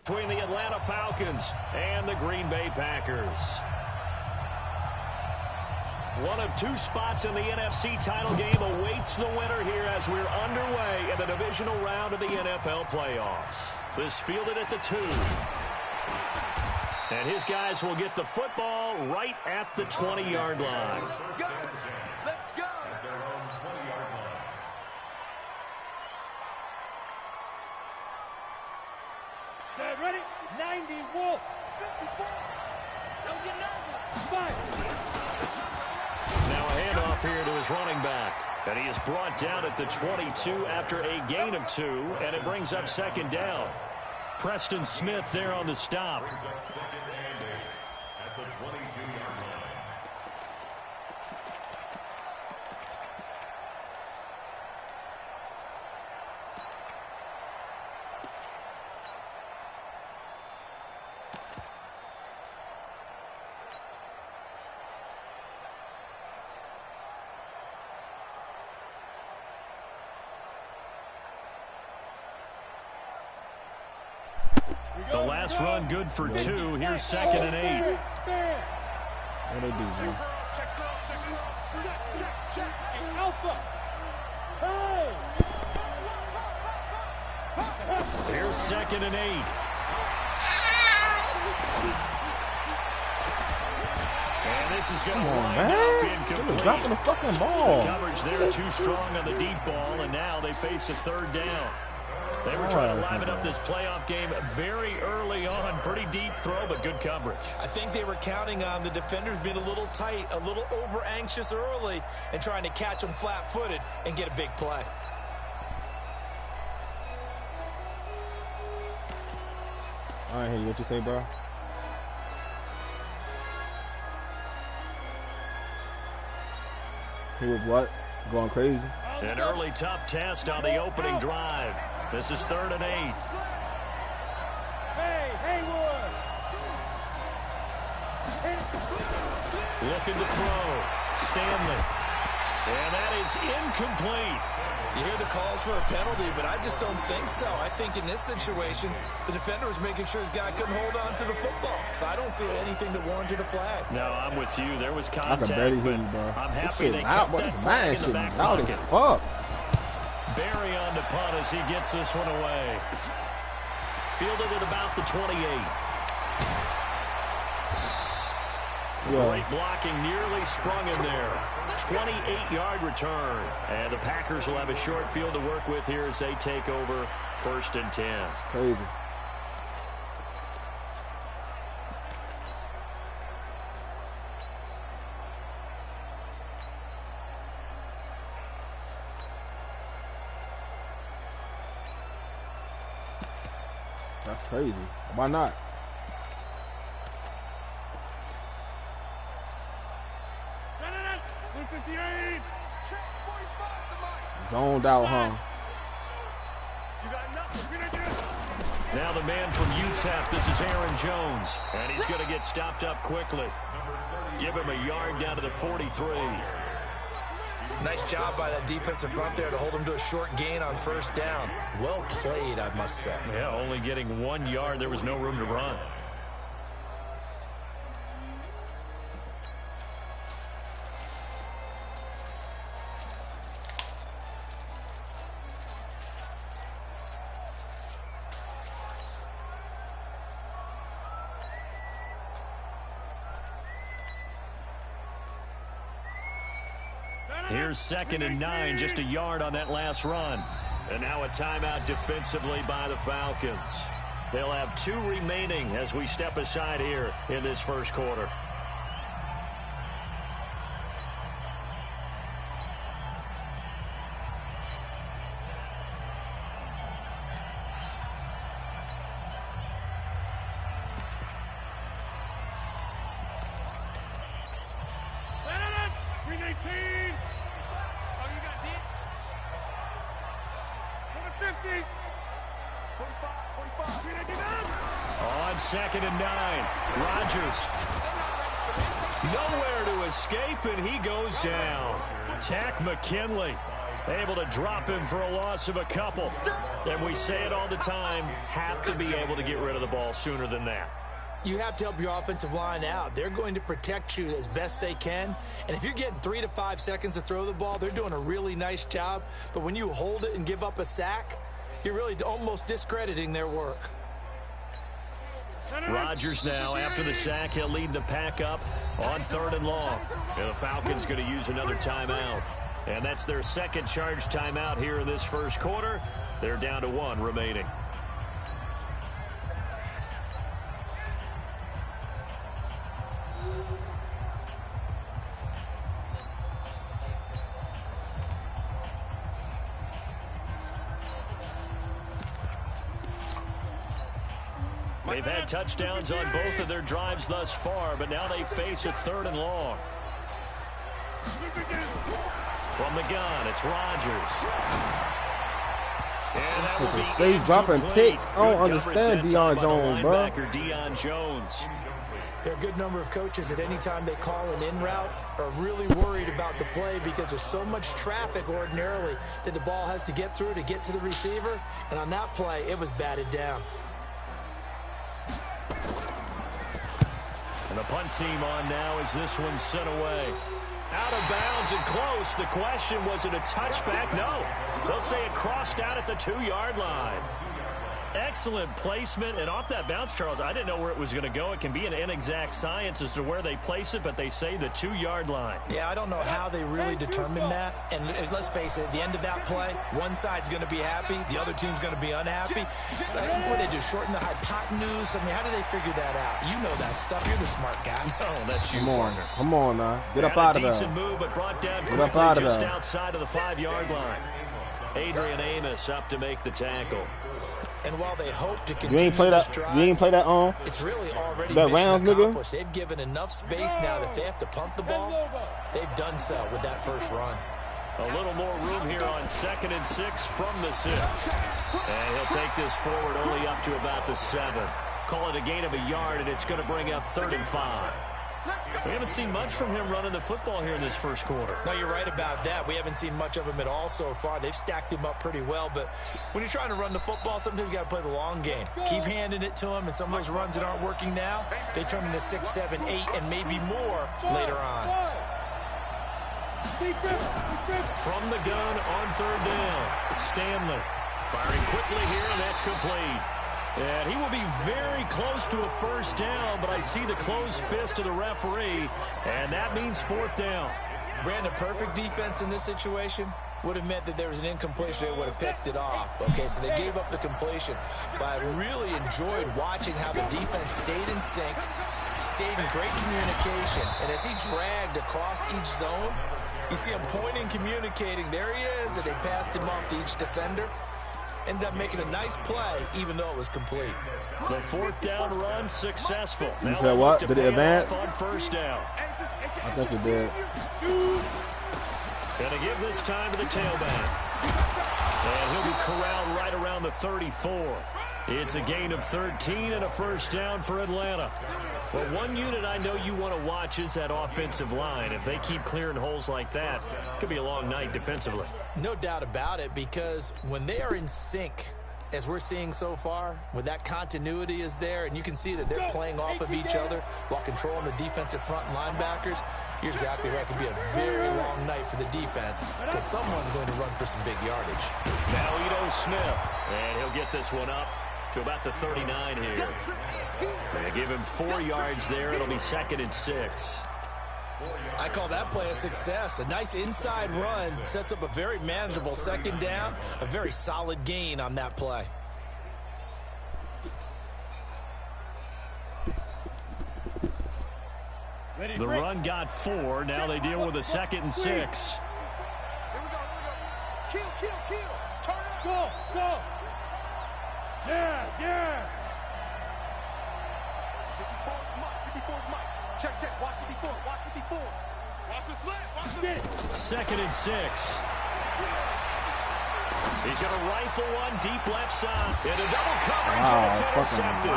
between the Atlanta Falcons and the Green Bay Packers. One of two spots in the NFC title game awaits the winner here as we're underway in the divisional round of the NFL playoffs. This fielded at the 2. And his guys will get the football right at the 20-yard line. Let's go. Set, ready? 90, Wolf. 54. Don't get nervous. Fight. Now a handoff here to his running back. And he is brought down at the 22 after a gain of 2, and it brings up second down. Preston Smith there on the stop. Brings up second and 8 at the 22-yard line. The last run good for 2. Here's second and 8. What do they do, man? Check. Hey, Alpha. Hey. Here's second and 8. And this is going to wind up incomplete. Dropping the fucking ball. The coverage there too strong on the deep ball, and now they face a third down. They were trying to liven up this playoff game very early on. Pretty deep throw, but good coverage. I think they were counting on the defenders being a little tight, a little over-anxious early, and trying to catch them flat-footed and get a big play. All right, hey, what you say, bro? He was what? Going crazy? An early tough test on the opening drive. This is third and 8. Hey, Haywood. Looking to throw. Stanley. And that is incomplete. You hear the calls for a penalty, but I just don't think so. I think in this situation, the defender was making sure his guy couldn't hold on to the football. So I don't see anything that warranted a flag. No, I'm with you. There was I contact, can barely hear but you, bro. I'm This happy shit they loud, kept bro. that This flag man in the shit back loud pocket. as fuck. Barry on the punt as he gets this one away. Fielded at about the 28. Great blocking, nearly sprung him there. 28-yard return. And the Packers will have a short field to work with here as they take over first and 10. Crazy. That's crazy. Why not? Zoned out, huh? Now the man from UTEP, this is Aaron Jones. And he's going to get stopped up quickly. Give him a yard down to the 43. Nice job by that defensive front there to hold him to a short gain on first down. Well played, I must say. Yeah, only getting 1 yard. There was no room to run. Here's second and 9, just a yard on that last run. And now a timeout defensively by the Falcons. They'll have 2 remaining as we step aside here in this first quarter. On second and 9, Rodgers. Nowhere to escape, and he goes down. Tack McKinley. Able to drop him for a loss of a couple. And we say it all the time, have to be able to get rid of the ball sooner than that. You have to help your offensive line out. They're going to protect you as best they can. And if you're getting 3 to 5 seconds to throw the ball, they're doing a really nice job. But when you hold it and give up a sack, you're really almost discrediting their work. Rodgers now, after the sack, he'll lead the pack up on 3rd and long. And the Falcons going to use another timeout. And that's their second charge timeout here in this first quarter. They're down to 1 remaining. They've had touchdowns on both of their drives thus far, but now they face a 3rd and long. From the gun, it's Rodgers. And that will be they dropping picks. I don't understand Deion Jones, bro. Deion Jones. There are a good number of coaches that any time they call an in route are really worried about the play because there's so much traffic ordinarily that the ball has to get through to get to the receiver. And on that play, it was batted down. And the punt team on now as this one's sent away. Out of bounds and close. The question, was it a touchback? No. They'll say it crossed out at the 2-yard line. Excellent placement. And off that bounce, Charles, I didn't know where it was going to go. It can be an inexact science as to where they place it, but they say the 2-yard line. Yeah, I don't know how they really determine that. And let's face it, at the end of that play, one side's going to be happy, the other team's going to be unhappy. It's like, what do they do, shorten the hypotenuse? I mean, how do they figure that out? You know that stuff. You're the smart guy. No, that's you, Come on. partner. Come on now. Get up out of there. Decent move, but brought down Get up quickly out of just there. outside of the 5-yard line. Adrian Amos up to make the tackle. And while they hope to You continue ain't play this that. drive, You ain't play that on. it's really already That mission rounds, nigga? accomplished. They've given enough space now that if they have to punt the ball, they've done so with that first run. A little more room here on 2nd and 6 from the 6. And he'll take this forward only up to about the 7. Call it a gain of a yard, and it's going to bring up 3rd and 5. We haven't seen much from him running the football here in this first quarter. No, you're right about that. We haven't seen much of him at all so far. They've stacked him up pretty well, but when you're trying to run the football, sometimes you got to play the long game. Keep handing it to him, and some of those runs that aren't working now, they turn into 6, 7, 8, and maybe more later on. From the gun on 3rd down, Stanley firing quickly here, and that's complete. And he will be very close to a first down, but I see the closed fist of the referee, and that means 4th down. Brandon, perfect defense in this situation would have meant that there was an incompletion. They would have picked it off. Okay, so they gave up the completion. But I really enjoyed watching how the defense stayed in sync, stayed in great communication. And as he dragged across each zone, you see him pointing, communicating. There he is, and they passed him off to each defender. Ended up making a nice play, even though it was complete. The 4th down run successful. You Now said what? to Did it pay advance? off on 1st down. I think it did. Gonna give this time to the tailback. And he'll be corralled right around the 34. It's a gain of 13 and a first down for Atlanta. Well, one unit I know you want to watch is that offensive line. If they keep clearing holes like that, it could be a long night defensively. No doubt about it, because when they are in sync, as we're seeing so far, when that continuity is there, and you can see that they're playing off of each other while controlling the defensive front and linebackers, you're exactly right. It could be a very long night for the defense because someone's going to run for some big yardage. Now Ito Smith, and he'll get this one up to about the 39 here. They give him 4 yards there. It'll be 2nd and 6. I call that play a success. A nice inside run sets up a very manageable 2nd down, a very solid gain on that play. The run got 4. Now they deal with a 2nd and 6. Here we go. Kill. Turn it. Go. Yeah. 54's Mike. Check. Watch 54. Watch the slant. 2nd and 6. He's going to rifle one deep left side. Into double coverage, and it's intercepted.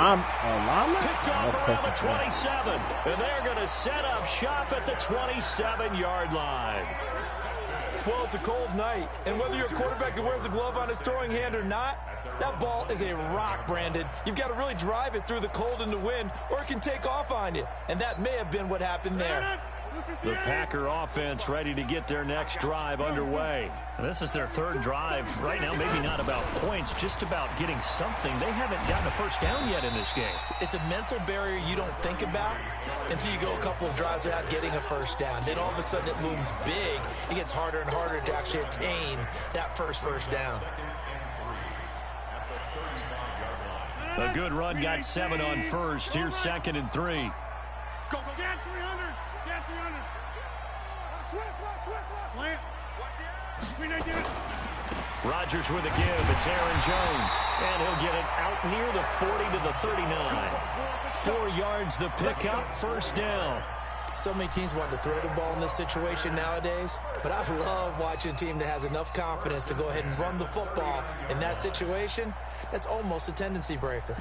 Picked off around the 27. And they're going to set up shop at the 27-yard line. Well, it's a cold night, and whether you're a quarterback that wears a glove on his throwing hand or not, that ball is a rock, Brandon. You've got to really drive it through the cold and the wind, or it can take off on you, and that may have been what happened there. The Packer offense ready to get their next drive underway. And this is their third drive. Right now, maybe not about points, just about getting something. They haven't gotten a first down yet in this game. It's a mental barrier you don't think about until you go a couple of drives without getting a first down. Then all of a sudden it looms big. It gets harder and harder to actually attain that first down. A good run got 7 on first. Here's 2nd and 3. Go, go, get 300. Get 300. Switch. Rodgers with a give. It's Aaron Jones. And he'll get it out near the 40 to the 39. 4 yards the pickup. First down. So many teams want to throw the ball in this situation nowadays, but I love watching a team that has enough confidence to go ahead and run the football in that situation. That's almost a tendency breaker.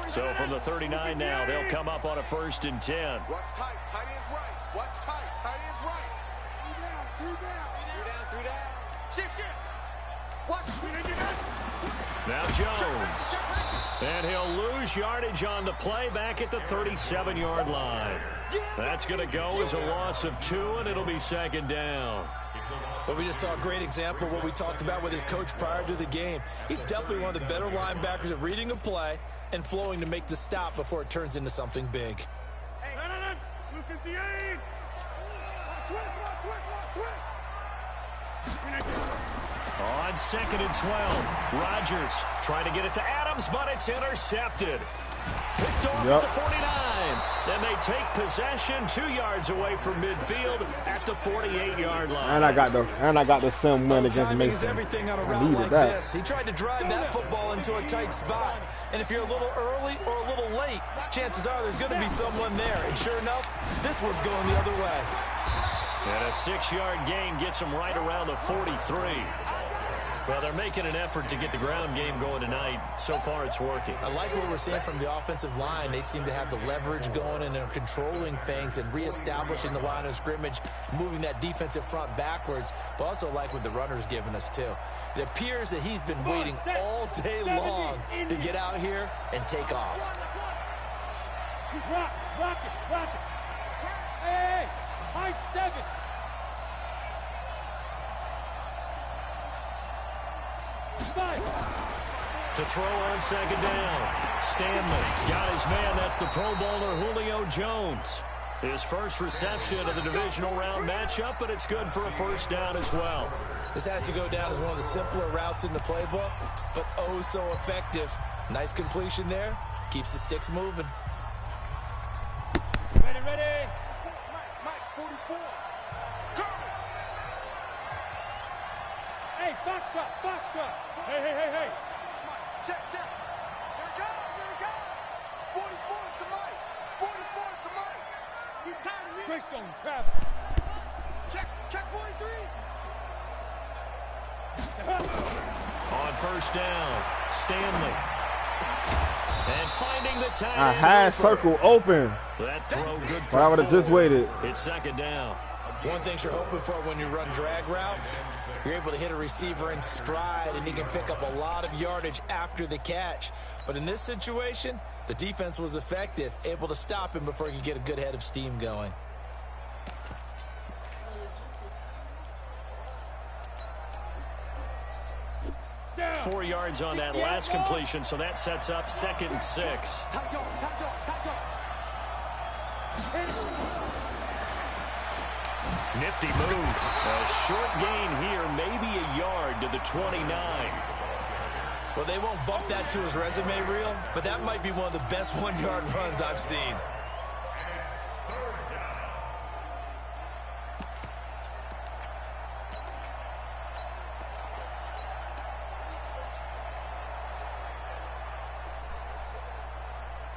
So from the 39 now, they'll come up on a 1st and 10. Watch tight. Tight ends right. Watch tight. Tight ends right. Three down. Shift. Watch. Now Jones. And he'll lose yardage on the play back at the 37-yard line. That's going to go as a loss of 2, and it'll be 2nd down. But we just saw a great example of what we talked about with his coach prior to the game. He's definitely one of the better linebackers at reading a play and flowing to make the stop before it turns into something big. On 2nd and 12, Rodgers trying to get it to Adams, but it's intercepted. Picked off at the 49. Then they take possession 2 yards away from midfield at the 48-yard line. And I got the sim win against Timing is Mason. everything on a I route needed like that. this. He tried to drive that football into a tight spot. And if you're a little early or a little late, chances are there's going to be someone there. And sure enough, this one's going the other way. And a 6-yard gain gets him right around the 43. Well, they're making an effort to get the ground game going tonight. So far, it's working. I like what we're seeing from the offensive line. They seem to have the leverage going, and they're controlling things and reestablishing the line of scrimmage, moving that defensive front backwards, but also like what the runner's giving us, too. It appears that he's been waiting all day long to get out here and take off. Just rock it. Hey, high 7. To throw on 2nd down. Stanley got his man. That's the Pro Bowler Julio Jones. His first reception of the divisional round matchup, but it's good for a first down as well. This has to go down as one of the simpler routes in the playbook, but oh so effective. Nice completion there. Keeps the sticks moving. Ready. Mike, 44. Hey, Foxtrot. Hey. Check. Here it goes. 44 is the Mike. 44 is the Mike. He's tired of me. Greystone, Travis. Check 43. On first down, Stanley. And finding the time. I had circle open. That throw good for But I would have just waited. It's 2nd down. One thing you're hoping for when you run drag routes, you're able to hit a receiver in stride, and he can pick up a lot of yardage after the catch. But in this situation, the defense was effective, able to stop him before he could get a good head of steam going. Down. 4 yards on that last completion, so that sets up 2nd and 6. Top dog. Nifty move. A short gain here, maybe a yard to the 29. Well, they won't bump that to his resume reel, but that might be one of the best 1-yard runs I've seen.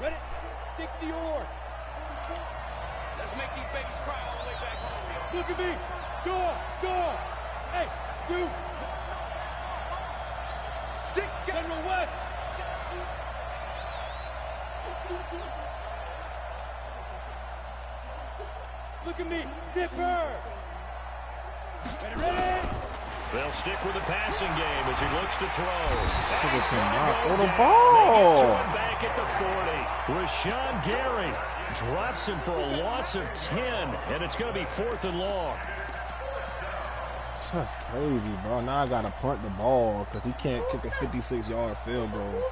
Ready? 60 or. Let's make these babies cry all the way back home. Look at me. Door. Hey, you. 6 General West. Look at me. Zipper. They'll stick with the passing game as he looks to throw. He's Throw the They ball. get to him back at the 40. Rashawn Gary drops him for a loss of 10, and it's going to be 4th and long. That's crazy, bro. Now I got to punt the ball because he can't kick a 56-yard field goal.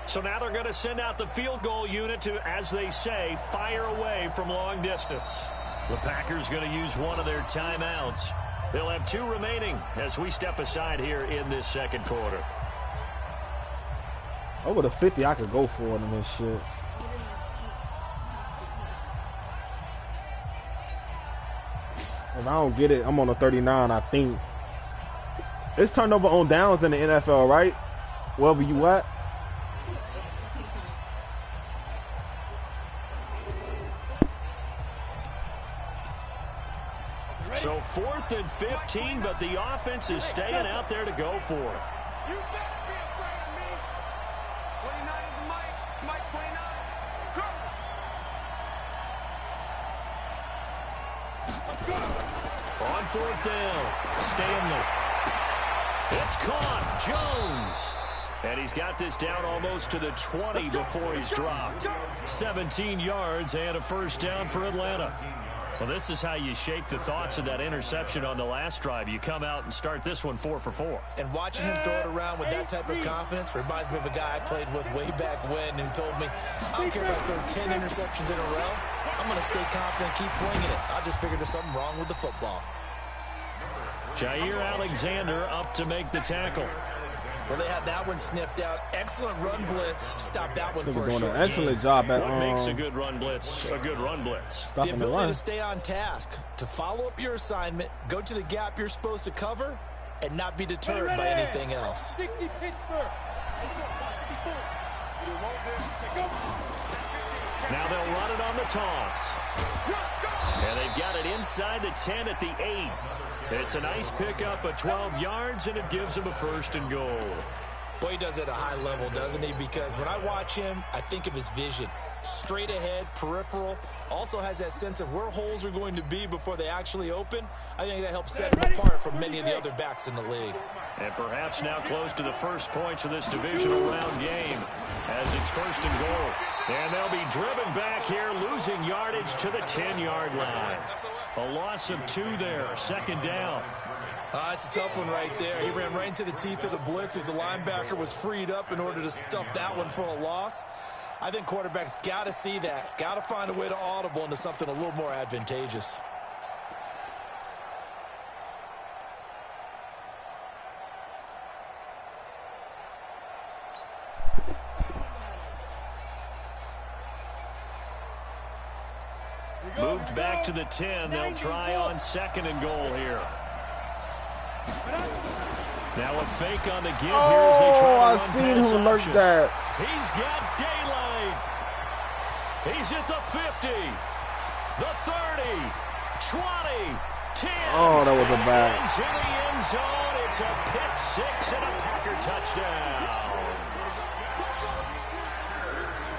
So now they're going to send out the field goal unit to, as they say, fire away from long distance. The Packers going to use one of their timeouts. They'll have 2 remaining as we step aside here in this second quarter. Over the 50, I could go for it in this shit. If I don't get it, I'm on a 39, I think. It's turnover on downs in the NFL, right? Wherever you at. So 4th and 15, but the offense is staying out there to go for it. You better be afraid of me. 29 is Mike. Mike 29. Go. On 4th down, Stanley. It's caught. Jones. And he's got this down almost to the 20 before he's dropped. 17 yards and a first down for Atlanta. Well, this is how you shake the thoughts of that interception on the last drive. You come out and start this one 4 for 4. And watching him throw it around with that type of confidence reminds me of a guy I played with way back when who told me, I don't care if I throw 10 interceptions in a row. I'm going to stay confident, keep flinging it. I just figured there's something wrong with the football. Jair Alexander up to make the tackle. Well, they had that one sniffed out. Excellent run blitz. Stop that one for a doing short an excellent game. job at What makes a good run blitz a good run blitz? The ability to stay on task, to follow up your assignment, go to the gap you're supposed to cover, and not be deterred by anything else. 60 Pittsburgh. Now they'll run it on the toss. And they've got it inside the 10 at the 8. It's a nice pickup of 12 yards, and it gives him a 1st and goal. Boy, he does it at a high level, doesn't he? Because when I watch him, I think of his vision. Straight ahead, peripheral. Also has that sense of where holes are going to be before they actually open. I think that helps set him apart from many of the other backs in the league. And perhaps now close to the first points of this divisional round game as it's 1st and goal. And they'll be driven back here, losing yardage to the 10-yard line. A loss of 2 there, 2nd down. It's a tough one right there. He ran right into the teeth of the blitz as the linebacker was freed up in order to stop that one for a loss. I think quarterbacks got to see that. Got to find a way to audible into something a little more advantageous. Moved back to the 10. They'll try on 2nd and goal here. Now a fake on the give here as they try to run I seen who pass lurked option. that. He's got daylight. He's at the 50, the 30, 20, 10. Oh, that was a bad. Into the end zone. It's a pick 6 and a Packer touchdown.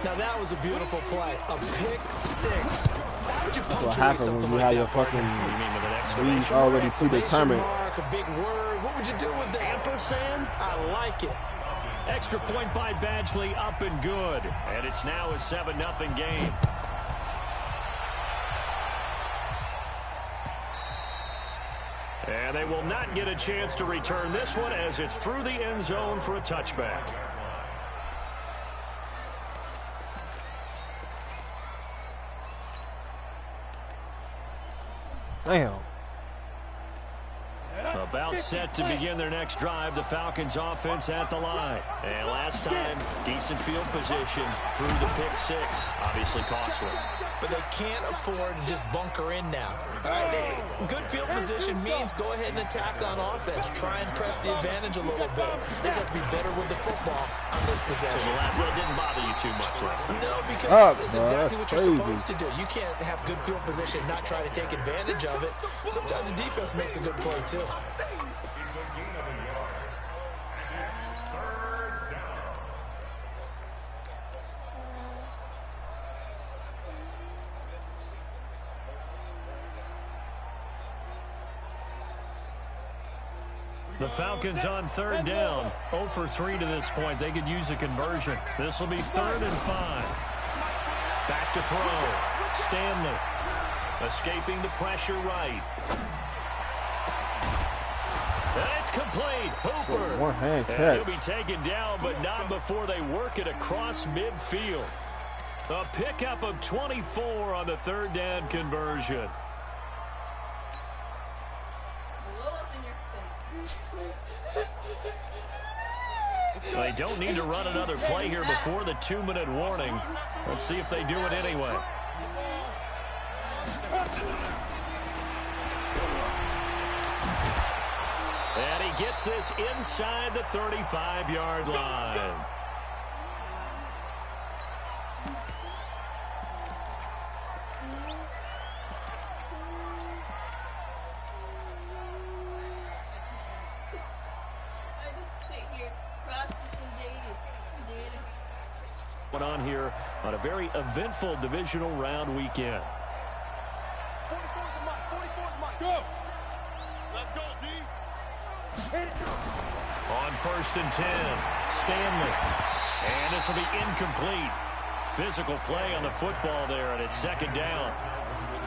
Now that was a beautiful play. A pick 6. How would you What punctuate happens something when you like have your that? fucking You mean with an read exclamation already mark? predetermined? Mark, a big word. What would you do with that? Ampersand? I like it. Extra point by Badgley, up and good. And it's now a 7-0 game. And they will not get a chance to return this one as it's through the end zone for a touchback. Damn. About set to begin their next drive, the Falcons offense at the line. And last time, decent field position through the pick 6. Obviously costly. But they can't afford to just bunker in now. All right, good field position means go ahead and attack on offense. Try and press the advantage a little bit. They just have to be better with the football on this possession. So the last one didn't bother you too much last time. No, because it's bro, exactly what that's you're crazy. supposed to do. You can't have good field position and not try to take advantage of it. Sometimes the defense makes a good play, too. The Falcons on third down. 0 for 3 to this point. They could use a conversion. This will be 3rd and 5. Back to throw. Stanley escaping the pressure right. And it's complete. Hooper. One hand catch. And he'll be taken down, but not before they work it across midfield. A pickup of 24 on the 3rd down conversion. They don't need to run another play here before the 2-minute warning. Let's see if they do it anyway. And he gets this inside the 35-yard line. On here on a very eventful divisional round weekend. 44's Mike. 44's Mike. Go. Let's go, D. On 1st and 10, Stanley. And this will be incomplete. Physical play on the football there, and it's 2nd down.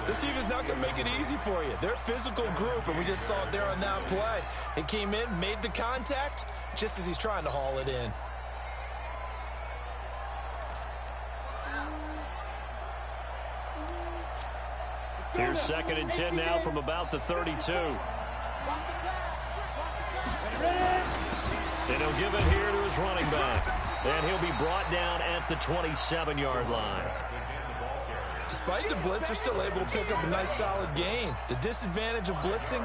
This team is not going to make it easy for you. They're a physical group, and we just saw it there on that play. They came in, made the contact, just as he's trying to haul it in. Here's 2nd and 10 now from about the 32. And he'll give it here to his running back. And he'll be brought down at the 27-yard line. Despite the blitz, they're still able to pick up a nice solid gain. The disadvantage of blitzing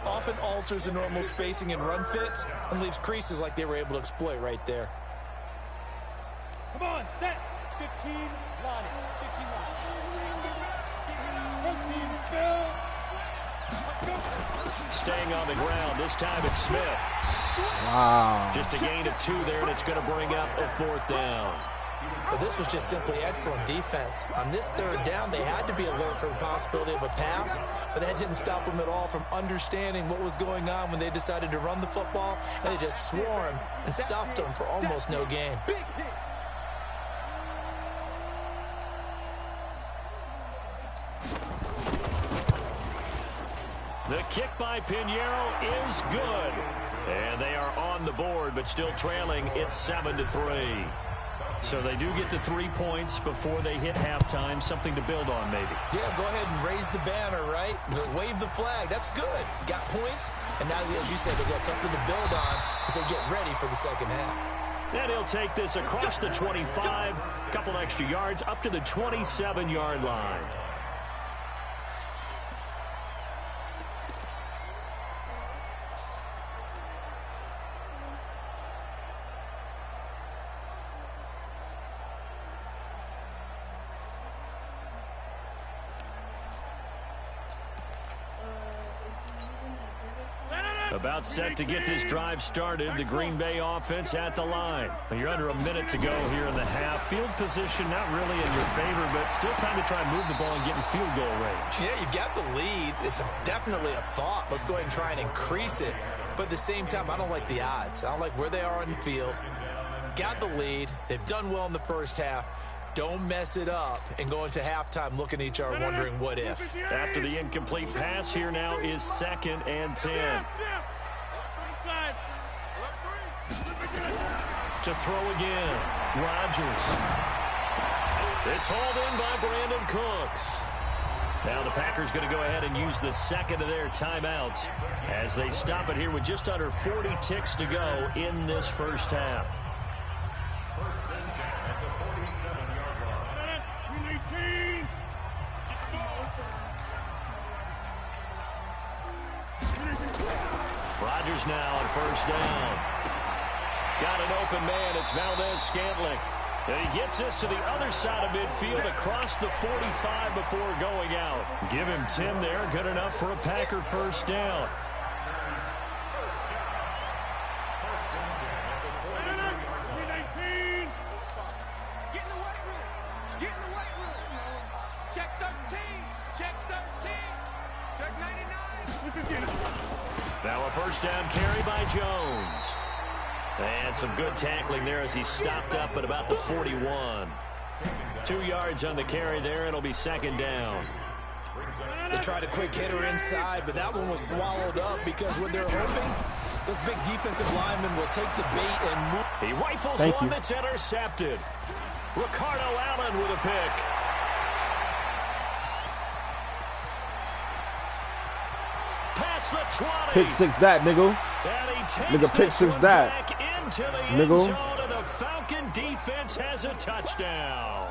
often alters the normal spacing and run fits and leaves creases like they were able to exploit right there. Come on, set. 15 line. 15 line. Protein spill. Let's go. Staying on the ground. This time it's Smith. Wow. Just a gain of 2 there, and it's going to bring up a 4th down. But this was just simply excellent defense. On this 3rd down, they had to be alert for the possibility of a pass, but that didn't stop them at all from understanding what was going on when they decided to run the football, and they just swarmed and stuffed them for almost no gain. Big hit. The kick by Pinheiro is good. And they are on the board, but still trailing. It's 7-3. So they do get the 3 points before they hit halftime. Something to build on, maybe. Yeah, go ahead and raise the banner, right? Wave the flag. That's good. Got points, and now, as you said, they got something to build on as they get ready for the 2nd half. And he'll take this across the 25, a couple extra yards, up to the 27-yard line. About set to get this drive started. The Green Bay offense at the line. You're under a minute to go here in the half. Field position not really in your favor, but still time to try and move the ball and get in field goal range. Yeah, you got the lead. It's definitely a thought. Let's go ahead and try and increase it. But at the same time, I don't like the odds. I don't like where they are on the field. Got the lead. They've done well in the first half. Don't mess it up and go into halftime looking at each other wondering what if. After the incomplete pass, here now is 2nd and 10. To throw again. Rodgers. It's hauled in by Brandon Cooks. Now the Packers going to go ahead and use the 2nd of their timeouts as they stop it here with just under 40 ticks to go in this first half. Rodgers now on 1st down. Got an open man. It's Valdez-Scantling. And he gets this to the other side of midfield across the 45 before going out. Give him 10 there. Good enough for a Packer 1st down. Get in the weight room. Get in the weight room. Check 13. Check 13. Check 99. Now a first down carry by Jones. And some good tackling there as he stopped up at about the 41. 2 yards on the carry there. It'll be second down. They tried a quick hitter inside, but that one was swallowed up because when they're hoping, those big defensive linemen will take the bait and move. He rifles one that's intercepted. Ricardo Allen with a pick. Past the 20. Pick six that, nigga. Nigga, pick six that. Into the nigga. end zone, and the Falcon defense has a touchdown.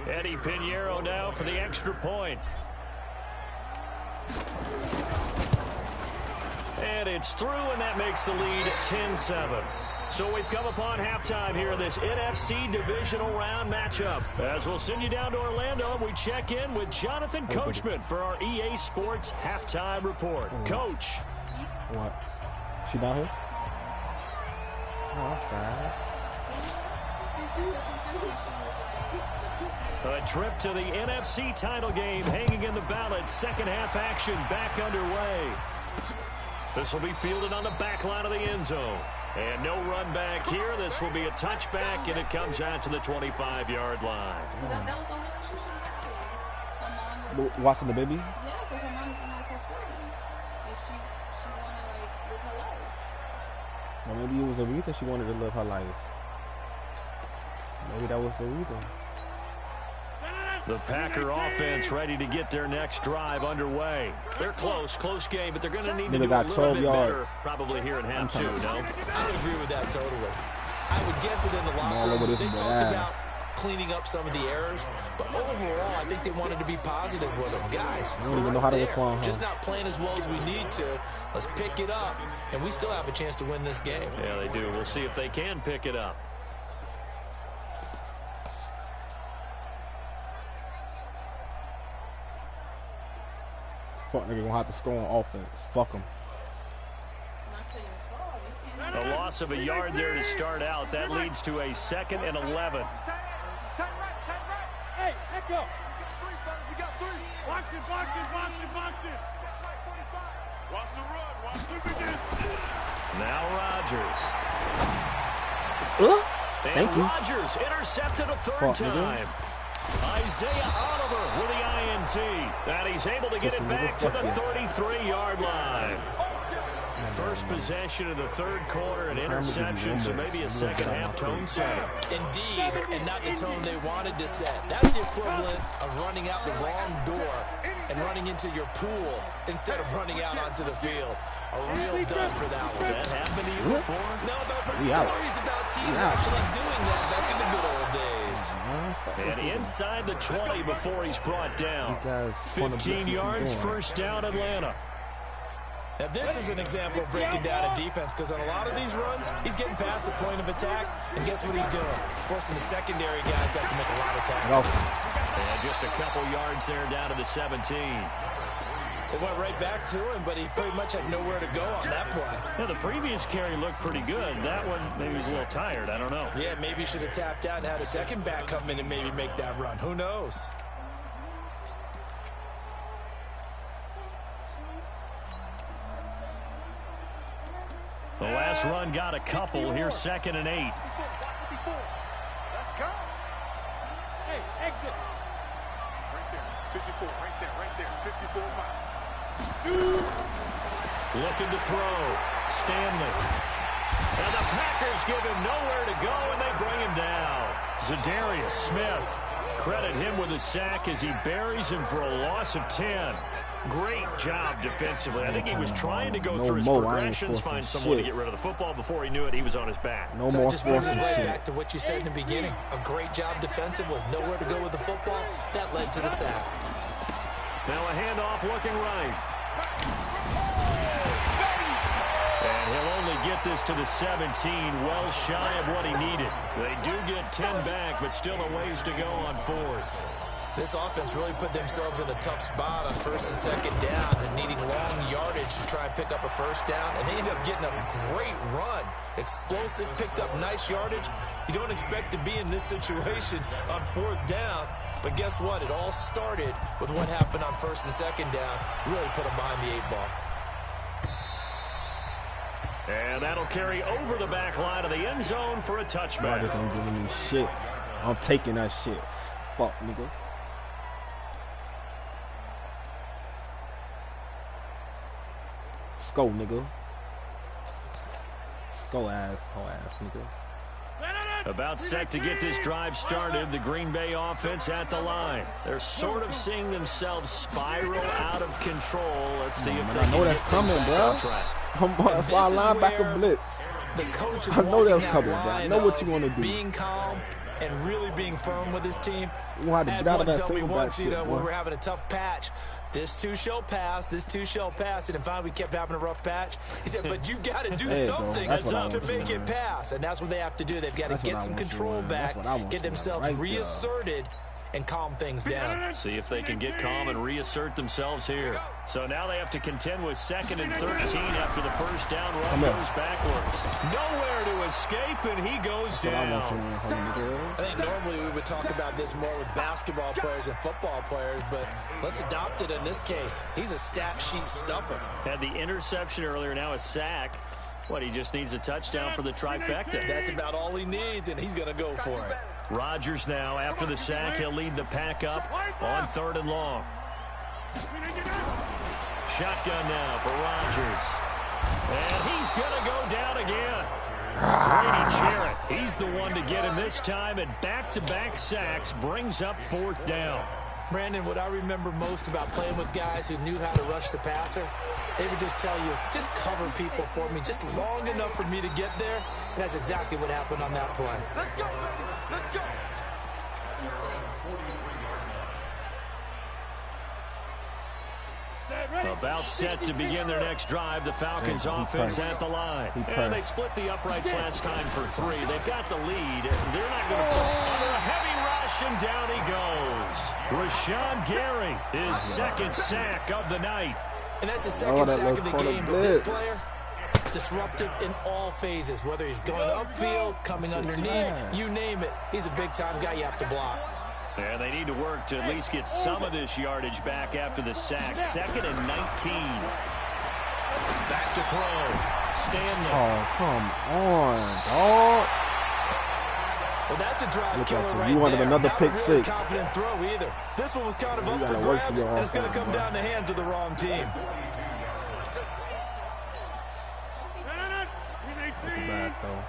Eddie Pinheiro now for the extra point. And it's through, and that makes the lead 10-7. So we've come upon halftime here in this NFC Divisional Round matchup. As we'll send you down to Orlando, we check in with Jonathan Coachman for our EA Sports Halftime Report. Coach. What? She not here? Oh, that's sad. A trip to the NFC title game hanging in the balance. Second half action back underway. This will be fielded on the back line of the end zone. And no run back here. This will be a touchback, and it comes out to the 25-yard line. That was the whole issue she was having. Watching the baby? Yeah, because her mom's in like her 40s. And she wanted to like live her life. Well, maybe it was the reason she wanted to live her life. Maybe that was the reason. The Packer offense ready to get their next drive underway. They're close game, but they're going to need to do a little bit better probably here in half two, no? I would agree with that totally. I would guess it in the locker room. They talked about cleaning up some of the errors, but overall, I think they wanted to be positive with them. Guys, I don't even know how to respond. Just not playing as well as we need to. Let's pick it up, and we still have a chance to win this game. Yeah, they do. We'll see if they can pick it up. Fuck nigga gonna have to score on offense. Fuck him. A loss of a yard there to start out. That leads to a 2nd and 11. Hey, echo. We got three. Watch it. Watch the run. Watch the begin. Now Rodgers. Thank you. Rodgers intercepted a third time. Isaiah Oliver with the INT. And he's able to get it back to the 33-yard line. First possession of the third quarter, an interception, so maybe a second-half tone setter. Indeed, and not the tone they wanted to set. That's the equivalent of running out the wrong door and running into your pool instead of running out onto the field. A real dud for that one. Has that happened to you before? No, but I've heard stories about teams actually doing that back in the good old days. And inside the 20 before he's brought down. 15 yards, first down, Atlanta. Now, this is an example of breaking down a defense, because on a lot of these runs, he's getting past the point of attack, and guess what he's doing? Forcing the secondary guys to have to make a lot of tackles. And just a couple yards there down to the 17. It went right back to him, but he pretty much had nowhere to go on that play. Yeah, the previous carry looked pretty good. That one, maybe he was a little tired. I don't know. Yeah, maybe he should have tapped out and had a second back come in and maybe make that run. Who knows? The last run got a couple. Here's 2nd and 8. Let's go. Hey, exit. Right there. 54. Right there. 54 miles. Shoot. Looking to throw. Stanley. And the Packers give him nowhere to go, and they bring him down. Zadarius Smith. Credit him with a sack as he buries him for a loss of 10. Great job defensively. I think he was trying to go through his progressions, find someone to get rid of the football. Before he knew it, he was on his back. No so more just brings us right shit. back to what you said in the beginning. A great job defensively. Nowhere to go with the football. That led to the sack. Now a handoff looking right. And he'll only get this to the 17, well shy of what he needed. They do get 10 back, but still a ways to go on 4th. This offense really put themselves in a tough spot on first and second down and needing long yardage to try and pick up a first down. And they ended up getting a great run. Explosive, picked up nice yardage. You don't expect to be in this situation on fourth down. But guess what? It all started with what happened on first and second down. Really put them behind the 8 ball. And that'll carry over the back line of the end zone for a touchback. Rodgers ain't giving me shit. I'm taking that shit. Fuck, nigga. Let's go, nigga. Let's go, asshole ass, nigga. About set to get this drive started, the Green Bay offense at the line. They're sort of seeing themselves spiral out of control. Let's see if they I know that's coming, bro. That's why I line back a blitz. The coach is I know that's that coming, bro. I know what you want to do. Being calm and really being firm with his team. You want to get out of that single back shit, when we were having a tough patch. This too shall pass. This too shall pass. And finally, we kept having a rough patch. He said, but you got to do something to make it pass. And that's what they have to do. They've got to get some control back, get themselves reasserted, and calm things down. See if they can get calm and reassert themselves here. So now they have to contend with 2nd and 13 after the first down run goes backwards. Nowhere to escape, and he goes down. I think normally we would talk about this more with basketball players and football players, but let's adopt it in this case. He's a stat sheet stuffer. Had the interception earlier, now a sack. What, he just needs a touchdown for the trifecta. That's about all he needs, and he's going to go for it. Rodgers now, after the sack, he'll lead the pack up on 3rd and long. Shotgun now for Rodgers. And he's going to go down again. Grady Jarrett, he's the one to get him this time, and back-to-back sacks brings up 4th down. Brandon, what I remember most about playing with guys who knew how to rush the passer, they would just tell you, just cover people for me, just long enough for me to get there. And that's exactly what happened on that play. Let's go. Let's go. About set to begin their next drive, the Falcons offense at the line. And they split the uprights last time for 3. They've got the lead. They're not going to put under a heavy rush, and down he goes. Rashawn Gary, his 2nd sack of the night. And that's the 2nd sack of the game. But this player, disruptive in all phases, whether he's going upfield, coming underneath, you name it. He's a big-time guy you have to block. Yeah, they need to work to at least get some of this yardage back after the sack. 2nd and 19. Back to throw. Stanley. Oh, come on, dog. Well, that's a drive killer right there. You wanted another pick six. Confident throw either. This one was kind of up for grabs, and it's going to come down the hands of the wrong team. That's bad, though.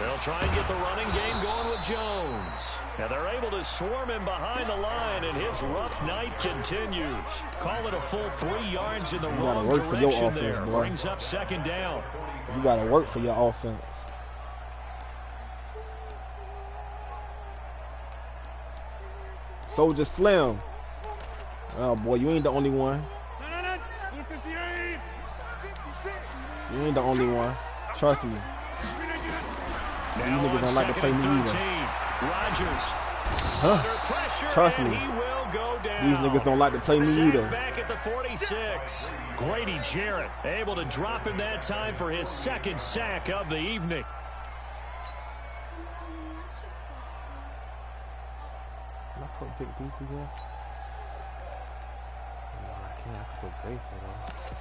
They'll try and get the running game going with Jones. And they're able to swarm him behind the line, and his rough night continues. Call it a full 3 yards in the wrong direction there. Brings up 2nd down. You got to work for your offense. Soldier Slim. Oh, boy, you ain't the only one. You ain't the only one. Trust me. These niggas don't like to play me either. Rodgers. Huh? Trust me. These niggas don't like to play me either. Back at the 46. Grady Jarrett able to drop him that time for his 2nd sack of the evening. Can I put Big Beast again? No, I can't. I can put Grace though.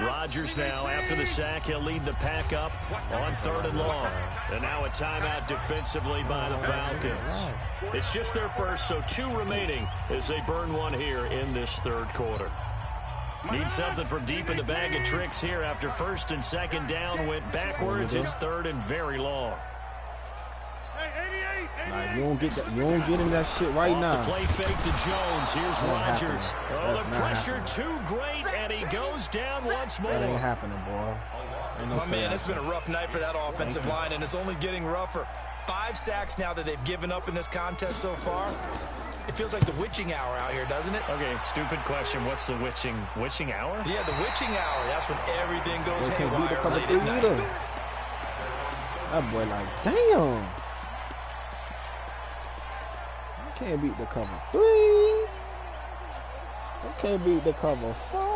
Rodgers now, after the sack, he'll lead the pack up on 3rd and long. And now a timeout defensively by the Falcons. It's just their first, so 2 remaining as they burn one here in this 3rd quarter. Need something from deep in the bag of tricks here after 1st and 2nd down went backwards. It's 3rd and very long. Nah, you don't get that. You don't get him that shit right now. The play fake to Jones. Here's Rodgers. Oh, the pressure too great, and he goes down once more. That ain't happening, boy. My man, it's been a rough night for that offensive line, and it's only getting rougher. 5 sacks now that they've given up in this contest so far. It feels like the witching hour out here, doesn't it? Okay, stupid question. What's the witching hour? Yeah, the witching hour. That's when everything goes They can't beat the haywire cover late three at night. either. That boy like, damn. You can't beat the cover 3. You can't beat the cover 4.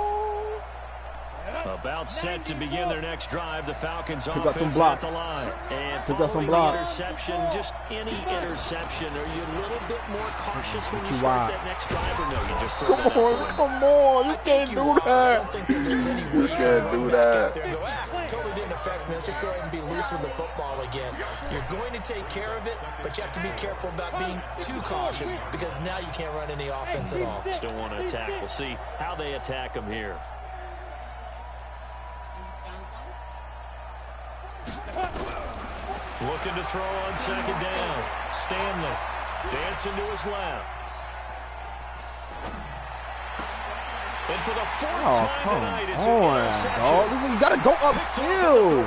About set to begin their next drive. The Falcons Pick up some offense blocks. at the line. And Pick up some following the blocks. interception, just any interception, are you a little bit more cautious when you Too start wide. that next drive, or no? You just throw Come that out the on, window? come on. You can't do I don't that. think that there's any way You can't do that. there and go, totally didn't affect me. Let's just go ahead and be loose with the football again. You're going to take care of it, but you have to be careful about being too cautious because now you can't run any offense at all. Still want to attack. We'll see how they attack them here. Looking to throw on second down. Stanley dancing to his left. And for the fourth time tonight, it's an interception. Dog. Listen, you got to go upfield.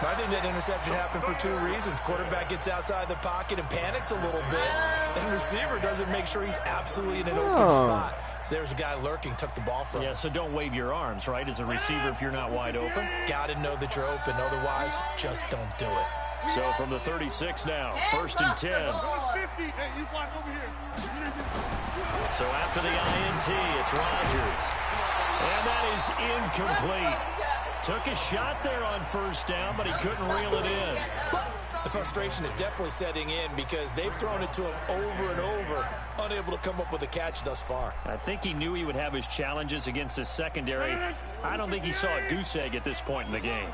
I think that interception happened for 2 reasons. Quarterback gets outside the pocket and panics a little bit, and receiver doesn't make sure he's absolutely in an open spot. So there's a guy lurking, took the ball from him. Yeah, so don't wave your arms, right, as a receiver if you're not wide open. Got to know that you're open. Otherwise, just don't do it. So from the 36 now, 1st and 10. So after the INT, it's Rodgers. And that is incomplete. Took a shot there on first down, but he couldn't reel it in. The frustration is definitely setting in because they've thrown it to him over and over, unable to come up with a catch thus far. I think he knew he would have his challenges against his secondary. I don't think he saw a goose egg at this point in the game.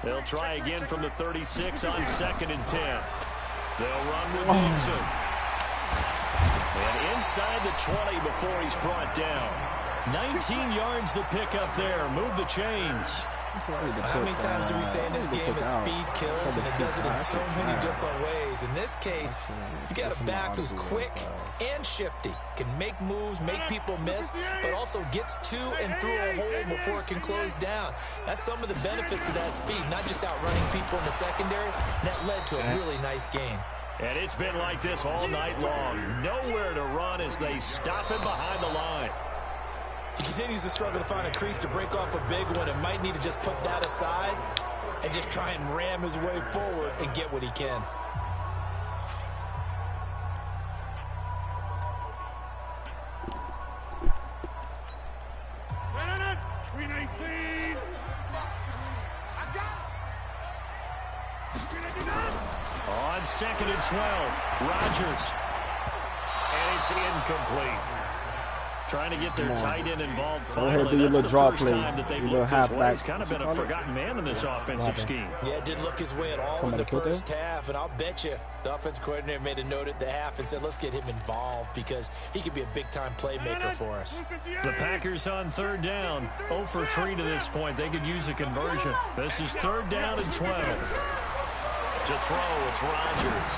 They'll try again from the 36 on 2nd and 10. They'll run with Dixon. And inside the 20 before he's brought down. 19 yards the pick up there. Move the chains. How many times do we say in this game that speed kills, and it does it in so many different ways? In this case, you got a back who's quick and shifty, can make moves, make people miss, but also gets to and through a hole before it can close down. That's some of the benefits of that speed, not just outrunning people in the secondary. That led to a really nice game. And it's been like this all night long. Nowhere to run as they stop him behind the line. He continues to struggle to find a crease to break off a big one and might need to just put that aside and just try and ram his way forward and get what he can. On 2nd and 12, Rodgers. And it's incomplete. Trying to get their tight end involved finally. Do your That's little the draw first play. time that they've Your looked little his way. halfback. He's kind of been a forgotten man in this offensive scheme. Yeah, it didn't look his way at all in the first half, and I'll bet you the offense coordinator made a note at the half and said, let's get him involved because he could be a big-time playmaker for us. The Packers on 3rd down, 0 for 3 to this point. They could use a conversion. This is 3rd down and 12. To throw, it's Rodgers.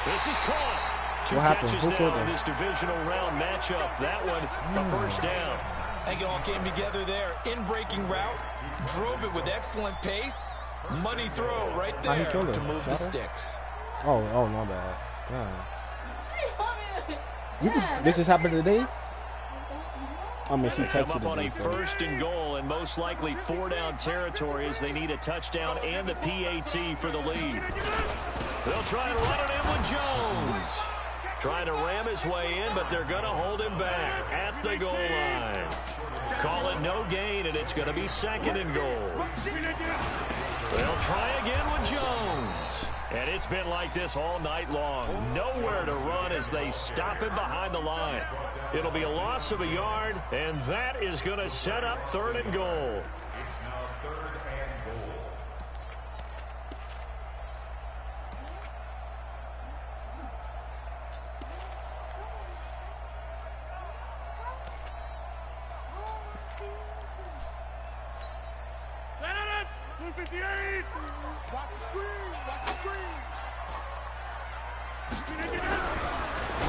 This is caught. 2 catches now in this divisional round matchup. That one, a first down. I think it all came together there. In-breaking route, drove it with excellent pace. Money throw right there to move the sticks. Oh, my bad. God. This has happened today? I mean, she come up on a 1st and goal and most likely 4-down territory as they need a touchdown and the PAT for the lead. They'll try and run it in with Jones. Trying to ram his way in, but they're going to hold him back at the goal line. Call it no gain, and it's going to be 2nd and goal. They'll try again with Jones. And it's been like this all night long. Nowhere to run as they stop him behind the line. It'll be a loss of a yard, and that is going to set up 3rd and goal.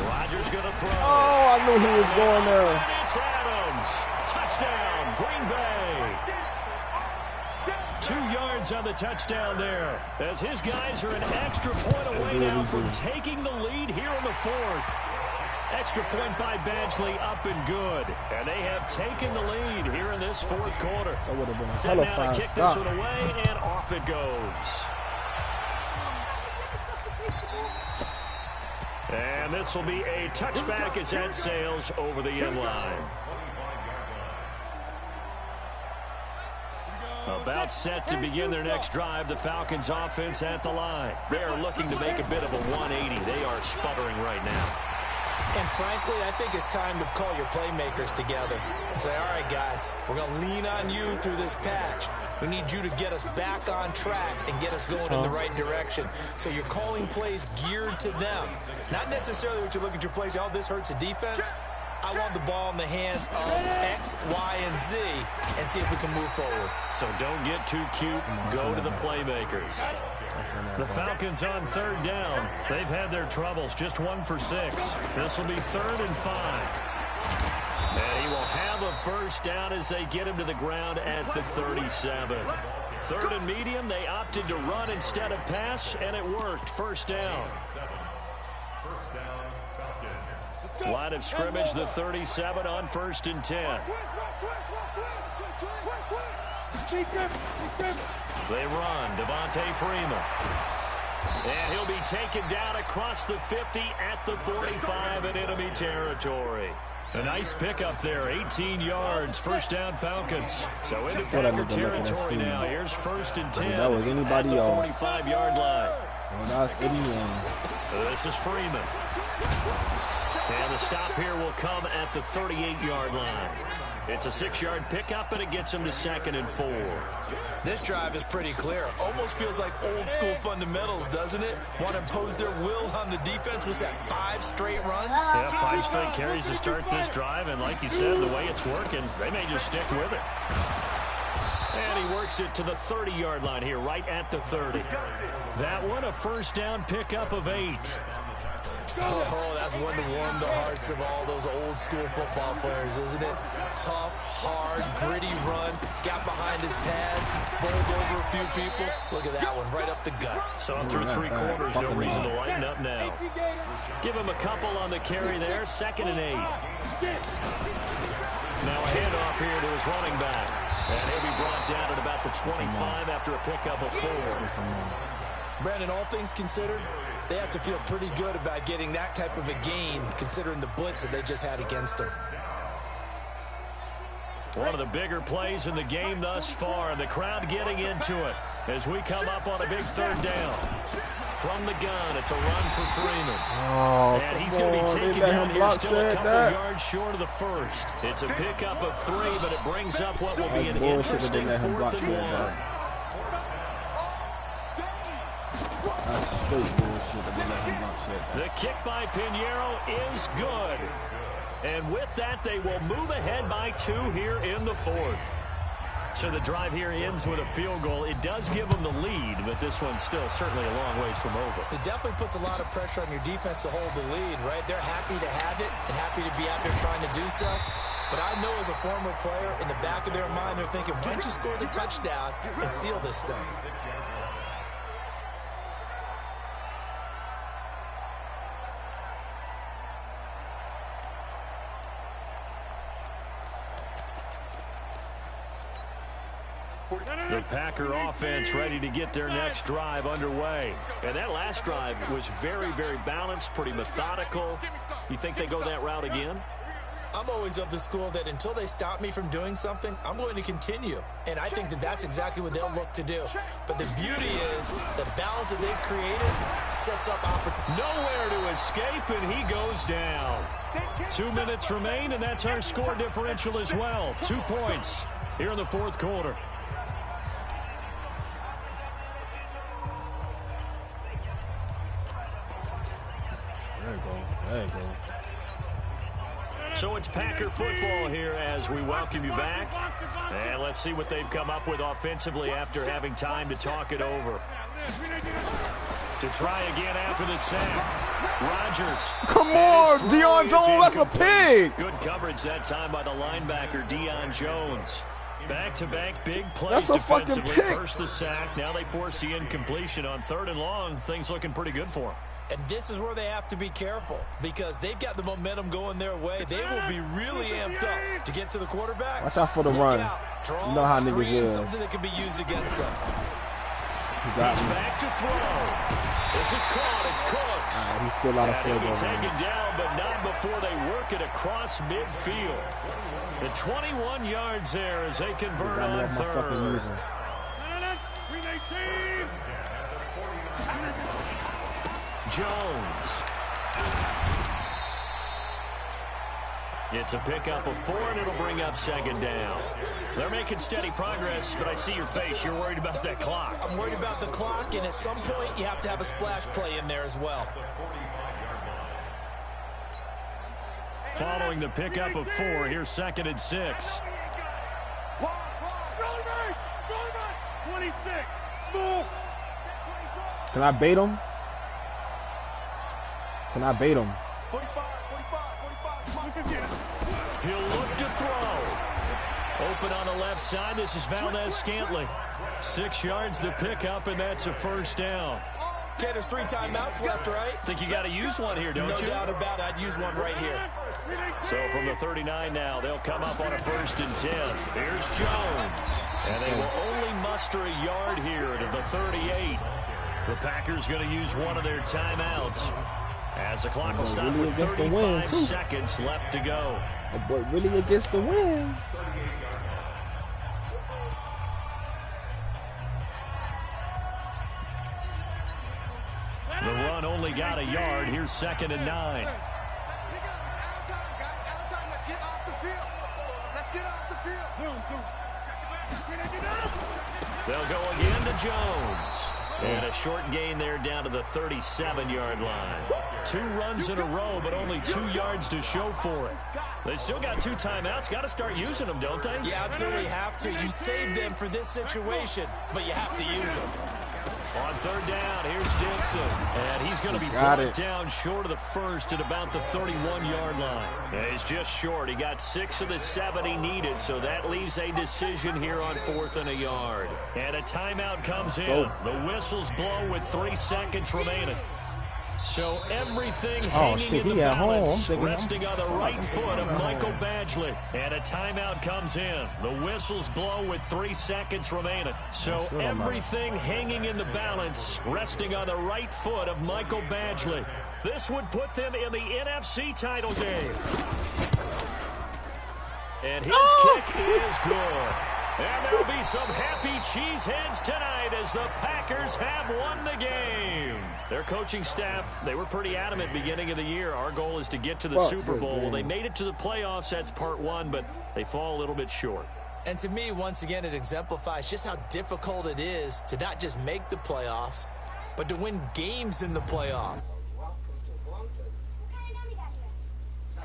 Rodgers going to throw. Oh, I knew he was going there. And it's Adams. Touchdown, Green Bay. 2 yards on the touchdown there, as his guys are an extra point away now from taking the lead here in the 4th. Extra point by Badgley up and good. And they have taken the lead here in this 4th quarter. That would have been a Set hell of now a to kick stop. this one away, and off it goes. And this will be a touchback as that sails over the end line. About set to begin their next drive, the Falcons offense at the line. They are looking to make a bit of a 180. They are sputtering right now. And frankly, I think it's time to call your playmakers together and say, all right, guys, we're going to lean on you through this patch. We need you to get us back on track and get us going in the right direction. So you're calling plays geared to them. Not necessarily what you look at your plays, oh, this hurts the defense. I want the ball in the hands of X, Y, and Z and see if we can move forward. So don't get too cute. Go to the playmakers. The Falcons on 3rd down. They've had their troubles. Just 1 for 6. This will be 3rd and 5. And he will have a first down as they get him to the ground at the 37. 3rd and medium. They opted to run instead of pass, and it worked. First down. Line of scrimmage, the 37 on 1st and 10. They run. Devontae Freeman. And he'll be taken down across the 50 at the 45 in enemy territory. A nice pickup there, 18 yards, first down Falcons. So into Packer territory now. Here's 1st and 10 that was anybody at the else. 45-yard line. Well, that's Eddie. This is Freeman. And the stop here will come at the 38-yard line. It's a 6-yard pickup, and it gets him to 2nd and 4. This drive is pretty clear. Almost feels like old-school fundamentals, doesn't it? Want to impose their will on the defense. Was that 5 straight runs? Yeah, 5 straight carries to start this drive, and like you said, the way it's working, they may just stick with it. And he works it to the 30-yard line here, right at the 30. That one, a first down pickup of 8. Oh, that's one to warm the hearts of all those old-school football players, isn't it? Tough, hard, gritty run. Got behind his pads, bowled over a few people. Look at that one, right up the gut. So through 3 quarters, no reason to lighten up now. Give him a couple on the carry there, 2nd and 8. Now a handoff here to his running back. And he'll be brought down at about the 25 after a pickup of 4. Brandon, all things considered, they have to feel pretty good about getting that type of a gain, considering the blitz that they just had against them. One of the bigger plays in the game thus far, and the crowd getting into it as we come up on a big 3rd down. From the gun, it's a run for Freeman. Oh, and he's going to be taken down here, still a couple yards short of the first. It's a pickup of 3, but it brings up what will be an interesting 4th and 1. The kick by Pinheiro is good. And with that, they will move ahead by 2 here in the 4th. So the drive here ends with a field goal. It does give them the lead, but this one's still certainly a long ways from over. It definitely puts a lot of pressure on your defense to hold the lead, right? They're happy to have it and happy to be out there trying to do so. But I know as a former player, in the back of their mind, they're thinking, why don't you score the touchdown and seal this thing? The Packer offense ready to get their next drive underway. And that last drive was very, very balanced, pretty methodical. You think they go that route again? I'm always of the school that until they stop me from doing something, I'm going to continue. And I think that that's exactly what they'll look to do. But the beauty is the balance that they've created sets up opportunity. Nowhere to escape, and he goes down. 2 minutes remain, and that's our score differential as well. 2 points here in the 4th quarter. There you go. So it's Packer football here as we welcome you back. And let's see what they've come up with offensively after having time to talk it over. To try again after the sack. Rodgers. Come on, Deion Jones, that's a pig. Good coverage that time by the linebacker, Deion Jones. Back-to-back big plays That's a fucking defensively. pick. First the sack, now they force the incompletion on 3rd and long. Things looking pretty good for them. And this is where they have to be careful because they've got the momentum going their way. They will be really amped up to get to the quarterback. Watch out for the run. Draw, You know how niggas screen, is. something that can be used against them. He got He's me. back to throw. This is caught. It's Cooks. All right, he's still out of And field he'll be goal taken range. down, but not before they work it across midfield. The 21 yards there as they convert Got me on off my fucking 3rd. user. Jones. It's a pickup of 4, and it'll bring up 2nd down. They're making steady progress, but I see your face. You're worried about that clock. I'm worried about the clock, and at some point, you have to have a splash play in there as well. Following the pickup of 4, here's 2nd and 6. 26. Small. Can I bait him? Can I bait him? 45. He'll look to throw. Open on the left side. This is Valdez-Scantling. 6 yards the pickup, and that's a 1st down. Okay, there's 3 timeouts left, right? Think you got to use one here, don't No you? doubt about it. I'd use one right here. So from the 39 now, they'll come up on a 1st and 10. Here's Jones. And they will only muster a yard here to the 38. The Packers going to use one of their timeouts as the clock will stop really with against the wind, 35 too. seconds left to go. But really against the wind. The run only got a yard. Here's 2nd and 9. Out of time, guys. Out of time. Let's get off the field. Let's get off the field. They'll go again to Jones. And a short gain there down to the 37-yard line. 2 runs in a row, but only 2 yards to show for it. They still got 2 timeouts. Got to start using them, don't they? You absolutely have to. You save them for this situation, but you have to use them. On 3rd down, here's Dixon. And he's going to be brought down short of the 1st at about the 31-yard line. Yeah, he's just short. He got 6 of the 7 he needed, so that leaves a decision here on 4th and a yard. And a timeout comes in. The whistles blow with 3 seconds remaining. So everything hanging in the balance, resting on the right foot of Michael Badgley. And a timeout comes in. The whistles blow with 3 seconds remaining. So everything hanging in the balance, resting on the right foot of Michael Badgley. This would put them in the NFC title game. And his kick is good. And there'll be some happy cheeseheads tonight as the Packers have won the game. Their coaching staff, they were pretty adamant beginning of the year. Our goal is to get to the Super Bowl. Well, they made it to the playoffs. That's part 1, but they fall a little bit short. And to me, once again, it exemplifies just how difficult it is to not just make the playoffs, but to win games in the playoffs.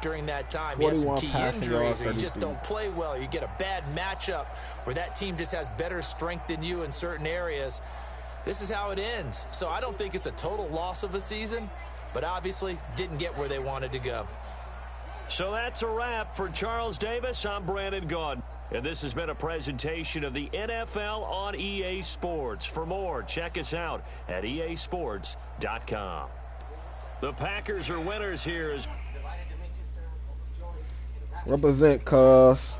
During that time, you have some key injuries, or you just don't play well. You get a bad matchup where that team just has better strength than you in certain areas. This is how it ends. So I don't think it's a total loss of a season, but obviously didn't get where they wanted to go. So that's a wrap for Charles Davis. I'm Brandon Gaudin, and this has been a presentation of the NFL on EA Sports. For more, check us out at easports.com. The Packers are winners here as Represent, cuz.